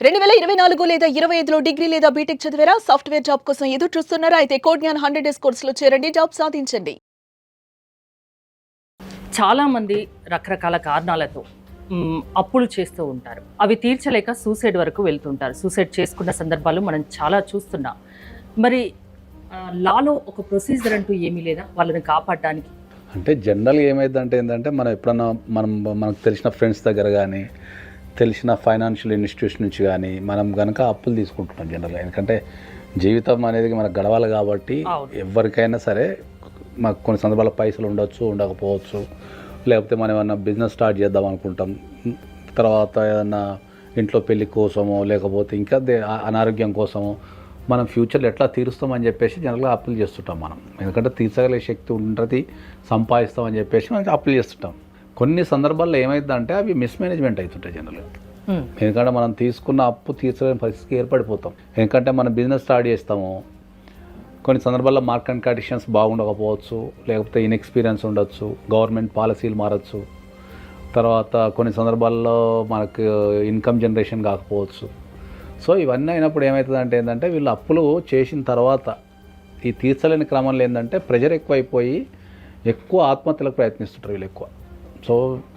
2024 లేదా 25లో డిగ్రీ లేదా బీటెక్ చదివారా? సాఫ్ట్‌వేర్ జాబ్ కోసం ఎదురు చూస్తున్నారా? అయితే కోడ్ జ్ఞాన్ 100 డేస్ కోర్సులో చేరండి, జాబ్ సాధించండి. చాలామంది రకరకాల కారణాలతో అప్పులు చేస్తూ ఉంటారు. అవి తీర్చలేక సూసైడ్ వరకు వెళ్తుంటారు. సూసైడ్ చేసుకున్న సందర్భాలు మనం చాలా చూస్తున్నాం. మరి లాలో ఒక ప్రొసీజర్ అంటూ ఏమీ లేదా వాళ్ళని కాపాడడానికి? అంటే జనరల్గా ఏమైందంటే ఏంటంటే మనం ఎప్పుడన్నా మనకు తెలిసిన ఫ్రెండ్స్ దగ్గర కానీ తెలిసిన ఫైనాన్షియల్ ఇన్స్టిట్యూషన్ నుంచి కానీ మనం కనుక అప్పులు తీసుకుంటున్నాం జనరల్గా. ఎందుకంటే జీవితం అనేది మనకు గడవాలి కాబట్టి ఎవరికైనా సరే మాకు కొన్ని సందర్భాల్లో పైసలు ఉండొచ్చు, ఉండకపోవచ్చు. లేకపోతే మనం ఏమన్నా బిజినెస్ స్టార్ట్ చేద్దాం అనుకుంటాం, తర్వాత ఏదన్నా ఇంట్లో పెళ్లి కోసమో లేకపోతే ఇంకా అనారోగ్యం కోసమో మనం ఫ్యూచర్లో ఎట్లా తీరుస్తామని చెప్పేసి జనరల్గా అప్పులు చేస్తుంటాం మనం. ఎందుకంటే తీర్చగలిగే శక్తి ఉంటుంది, సంపాదిస్తామని చెప్పేసి మనం అప్పులు చేస్తుంటాం. కొన్ని సందర్భాల్లో ఏమైందంటే అవి మిస్మేనేజ్మెంట్ అవుతుంటాయి జనరల్గా. ఎందుకంటే మనం తీసుకున్న అప్పు తీర్చలేని పరిస్థితికి ఏర్పడిపోతాం. ఎందుకంటే మనం బిజినెస్ స్టార్ట్ చేస్తాము, కొన్ని సందర్భాల్లో మార్కెట్ కండిషన్స్ బాగుండకపోవచ్చు, లేకపోతే ఇన్ఎక్స్పీరియన్స్ ఉండొచ్చు, గవర్నమెంట్ పాలసీలు మారచ్చు, తర్వాత కొన్ని సందర్భాల్లో మనకు ఇన్కమ్ జనరేషన్ కాకపోవచ్చు. సో ఇవన్నీ అయినప్పుడు ఏమవుతుందంటే ఏంటంటే వీళ్ళు అప్పులు చేసిన తర్వాత ఈ తీర్చలేని క్రమంలో ఏంటంటే ప్రెజర్ ఎక్కువైపోయి ఎక్కువ ఆత్మహత్యలకు ప్రయత్నిస్తుంటారు వీళ్ళు ఎక్కువ. సో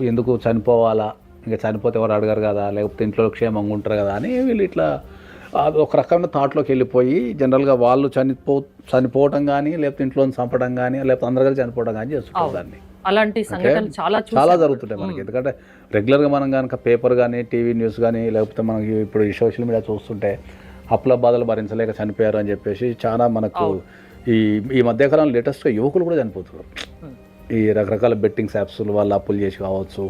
ఎందుకు చనిపోవాలా, ఇంకా చనిపోతే ఎవరు అడగరు కదా, లేకపోతే ఇంట్లో క్షేమంగా ఉంటారు కదా అని వీళ్ళు ఇట్లా ఒక రకమైన థాట్లోకి వెళ్ళిపోయి జనరల్గా వాళ్ళు చనిపోవటం కానీ, లేకపోతే ఇంట్లో చంపడం కానీ, లేకపోతే అందరు కలిసి చనిపోవడం కానీ చేస్తుంటారు. దాన్ని అలాంటి సంఘటనలు చాలా జరుగుతుంటాయి మనకి. ఎందుకంటే రెగ్యులర్గా మనం కనుక పేపర్ కానీ, టీవీ న్యూస్ కానీ, లేకపోతే మనకి ఇప్పుడు ఈ సోషల్ మీడియా చూస్తుంటే అప్పుల బాధలు భరించలేక చనిపోయారు అని చెప్పేసి చాలా మనకు ఈ మధ్యకాలంలో లేటెస్ట్గా యువకులు కూడా చనిపోతున్నారు. ఈ రకరకాల బెట్టింగ్స్ యాప్స్లు వల్ల అప్పులు చేసి కావచ్చు,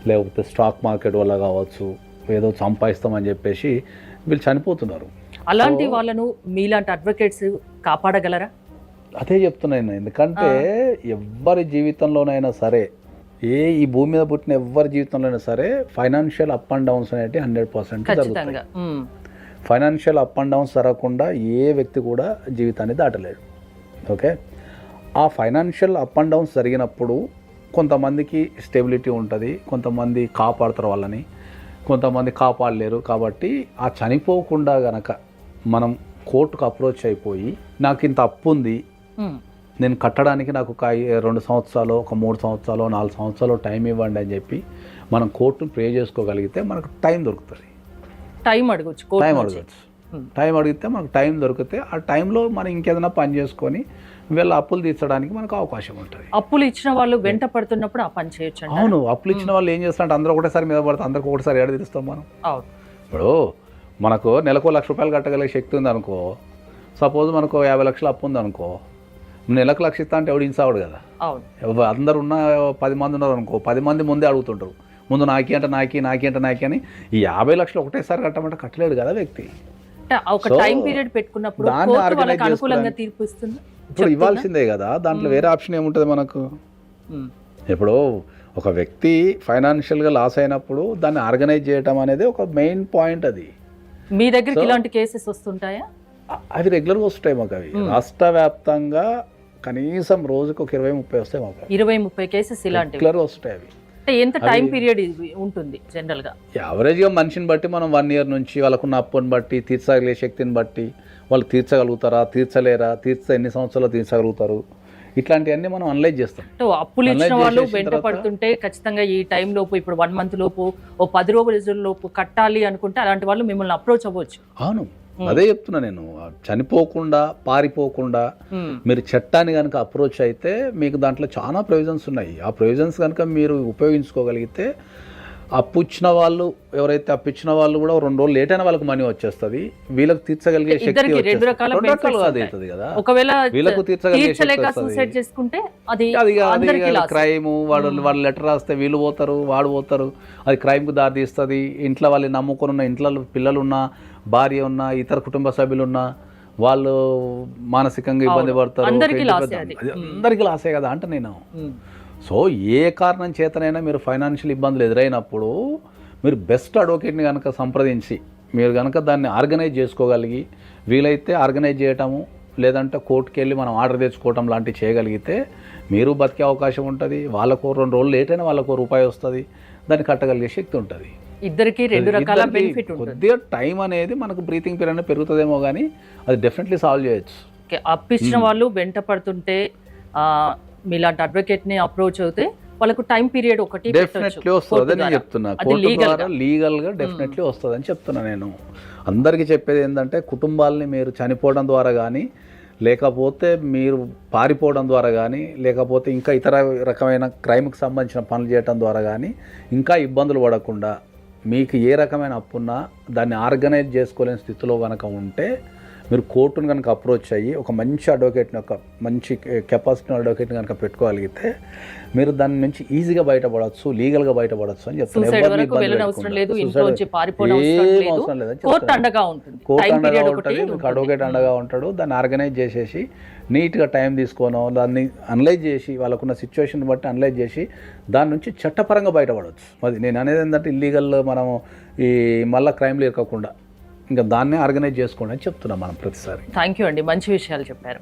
లేకపోతే స్టాక్ మార్కెట్ వల్ల కావచ్చు, ఏదో సంపాదిస్తామని చెప్పేసి వీళ్ళు చనిపోతున్నారు. అలాంటి వాళ్ళను మీలాంటి అడ్వకేట్స్ కాపాడగలరా? అదే చెప్తున్నాను. ఎందుకంటే ఎవరి జీవితంలోనైనా సరే, ఈ భూమి మీద పుట్టిన ఎవరి జీవితంలోనైనా సరే ఫైనాన్షియల్ అప్ అండ్ డౌన్స్ అనేవి 100% జరుగుతాయి. ఫైనాన్షియల్ అప్ అండ్ డౌన్స్ జరగకుండా ఏ వ్యక్తి కూడా జీవితాన్ని దాటలేడు. ఓకే, ఆ ఫైనాన్షియల్ అప్ అండ్ డౌన్స్ జరిగినప్పుడు కొంతమందికి స్టెబిలిటీ ఉంటుంది, కొంతమంది కాపాడుతారు వాళ్ళని, కొంతమంది కాపాడలేరు. కాబట్టి ఆ చనిపోకుండా గనక మనం కోర్టుకు అప్రోచ్ అయిపోయి నాకు ఇంత అప్పు ఉంది, నేను కట్టడానికి నాకు ఒక 2 సంవత్సరాలు, ఒక 3 సంవత్సరాలు, 4 సంవత్సరాలు టైం ఇవ్వండి అని చెప్పి మనం కోర్టును ప్రే చేసుకోగలిగితే మనకు టైం దొరుకుతుంది. టైం అడగచ్చు. టైం అడిగితే మనకు టైం దొరికితే ఆ టైంలో మనం ఇంకేదైనా పని చేసుకొని వీళ్ళ అప్పులు తీర్చడానికి మనకు అవకాశం ఉంటుంది. అప్పులు ఇచ్చిన వాళ్ళు వెంట పడుతున్నప్పుడు ఆ పని చేయొచ్చు. అవును, అప్పులు ఇచ్చిన వాళ్ళు ఏం చేస్తారంటే అందరూ ఒకటేసారి మీద పడితే అందరికి ఒకటిసారి ఏడ తీరుస్తాం మనం. ఇప్పుడు మనకు నెలకు 1 లక్ష రూపాయలు కట్టగలిగే శక్తి ఉంది అనుకో, సపోజ్ మనకు 50 లక్షలు అప్పు ఉంది అనుకో, నెలకు 1 లక్ష ఇస్తా అంటే ఎవడు ఇన్సావుడు కదా. అందరు ఉన్న 10 మంది ఉన్నారు అనుకో, 10 మంది ముందే అడుగుతుంటారు, ముందు నాకి అంటే నాకి అని. ఈ 50 లక్షలు ఒకటేసారి కట్టమంటే కట్టలేడు కదా వ్యక్తి. ఒక టైం పీరియడ్ పెట్టుకున్నప్పుడు ఇప్పుడు ఇవ్వాల్సిందే కదా, దాంట్లో వేరే ఆప్షన్ ఏముంటుంది మనకు. ఇప్పుడు ఒక వ్యక్తి ఫైనాన్షియల్గా లాస్ అయినప్పుడు దాన్ని ఆర్గనైజ్ చేయడం అనేది ఒక మెయిన్ పాయింట్. అది మీ దగ్గరికి ఇలాంటి కేసెస్ వస్తుంటాయా? అవి రెగ్యులర్గా వస్తాయి మాకు. అవి రాష్ట్ర వ్యాప్తంగా కనీసం రోజుకు ఒక 20-30 వస్తాయి మాకు. 20-30 కేసెస్ ఇలాంటివి రెగ్యులర్గా వస్తాయి. అవి ఎంత టైం పీరియడ్ ఉంటుంది జనరల్గా? యావరేజ్గా మనిషిని బట్టి మనం 1 ఇయర్ నుంచి వాళ్ళకున్న అప్పుని బట్టి, తీర్చగలిగే శక్తిని బట్టి వాళ్ళు తీర్చగలుగుతారా, తీర్చలేరా, తీర్చే ఎన్ని సంవత్సరాలు తీర్చగలుగుతారు, ఇట్లాంటివన్నీ మనం అనలైజ్ చేస్తాం. అప్పులు ఇచ్చిన వాళ్ళు వెంట పడుతుంటే ఖచ్చితంగా ఈ టైం లోపు, ఇప్పుడు 1 మంత్ లోపు, ఓ 10 రోజుల లోపు కట్టాలి అనుకుంటే అలాంటి వాళ్ళు మిమ్మల్ని అప్రోచ్ అవ్వచ్చు. అవును, అదే చెప్తున్నా నేను. చనిపోకుండా, పారిపోకుండా మీరు చట్టాన్ని కనుక అప్రోచ్ అయితే మీకు దాంట్లో చాలా ప్రొవిజన్స్ ఉన్నాయి. ఆ ప్రొవిజన్స్ కనుక మీరు ఉపయోగించుకోగలిగితే అప్పు ఇచ్చిన వాళ్ళు, ఎవరైతే అప్పు ఇచ్చిన వాళ్ళు కూడా 2 రోజులు లేట్ అయినా వాళ్ళకి మనీ వచ్చేస్తుంది, వీళ్ళకి తీర్చగలిగే శక్తి అవుతుంది కదా. ఒకవేళ వీళ్ళకు తీర్చగలిగే క్రైమ్, వాళ్ళు లెటర్ రాస్తే వీళ్ళు పోతారు, వాడు పోతారు, అది క్రైమ్కు దారి తీస్తుంది. ఇంట్లో వాళ్ళు నమ్ముకొని ఉన్న, ఇంట్లో పిల్లలున్నా, భార్య ఉన్నా, ఇతర కుటుంబ సభ్యులున్నా వాళ్ళు మానసికంగా ఇబ్బంది పడతారు. అందరికీ లాసే కదా అంటే నేను. సో ఏ కారణం చేతనైనా మీరు ఫైనాన్షియల్ ఇబ్బందులు ఎదురైనప్పుడు మీరు బెస్ట్ అడ్వకేట్ని కనుక సంప్రదించి మీరు కనుక దాన్ని ఆర్గనైజ్ చేసుకోగలిగి, వీలైతే ఆర్గనైజ్ చేయటము, లేదంటే కోర్టుకి వెళ్ళి మనం ఆర్డర్ తెచ్చుకోవటం లాంటివి చేయగలిగితే మీరు బతికే అవకాశం ఉంటుంది. వాళ్ళకు 2 రోజులు లేట్ అయినా వాళ్ళకు ₹1 వస్తుంది, దాన్ని కట్టగలిగే శక్తి ఉంటుంది. ఇద్దరికి రెండు రకాల ఇద్దరికి బెనిఫిట్ ఉంటుంది. కొద్దిగా టైం అనేది మనకు బ్రీతింగ్ పీరియడ్ పెరుగుతుందేమో కానీ అది డెఫినెట్లీ సాల్వ్ చేయొచ్చు. ఓకే, అప్పిచ్చిన వాళ్ళు వెంట పడుతుంటే మీలాంటి అడ్వకేట్ని అప్రోచ్ అవుతే వాళ్ళకు టైం పీరియడ్ ఒకటి డెఫినెట్లీ వస్తుంది అని చెప్తున్నా. కోర్టు ద్వారా లీగల్గా డెఫినెట్లీ వస్తుంది అని చెప్తున్నా. నేను అందరికీ చెప్పేది ఏంటంటే కుటుంబాలని మీరు చనిపోవడం ద్వారా కానీ, లేకపోతే మీరు పారిపోవడం ద్వారా కానీ, లేకపోతే ఇంకా ఇతర రకమైన క్రైమ్కి సంబంధించిన పనులు చేయడం ద్వారా కానీ ఇంకా ఇబ్బందులు పడకుండా మీకు ఏ రకమైన అప్పున్నా దాన్ని ఆర్గనైజ్ చేసుకోలేని స్థితిలో కనుక ఉంటే మీరు కోర్టును కనుక అప్రోచ్ అయ్యి ఒక మంచి అడ్వకేట్ని, ఒక మంచి కెపాసిటీ అడ్వకేట్ని కనుక పెట్టుకోగలిగితే మీరు దాని నుంచి ఈజీగా బయటపడవచ్చు, లీగల్గా బయటపడవచ్చు అని చెప్తున్నాను. అవసరం లేదు, ఇంట్లో నుంచి పారిపోవడం అవసరం లేదని కోర్టు అండగా ఉంటుంది. కోర్టు అండగా ఉంటుంది, మీకు అడ్వకేట్ అండగా ఉంటాడు. దాన్ని ఆర్గనైజ్ చేసేసి నీట్గా టైం తీసుకోను, దాన్ని అనలైజ్ చేసి వాళ్ళకున్న సిచ్యువేషన్ బట్టి అనలైజ్ చేసి దాని నుంచి చట్టపరంగా బయటపడవచ్చు. అది నేను అనేది ఏంటంటే ఇల్లీగల్ మనము ఈ మళ్ళీ క్రైమ్లు ఇరకకుండా ఇంకా దాన్నే ఆర్గనైజ్ చేసుకోండి అని చెప్తున్నాం మనం ప్రతిసారి. థ్యాంక్ యూ అండి, మంచి విషయాలు చెప్పారు.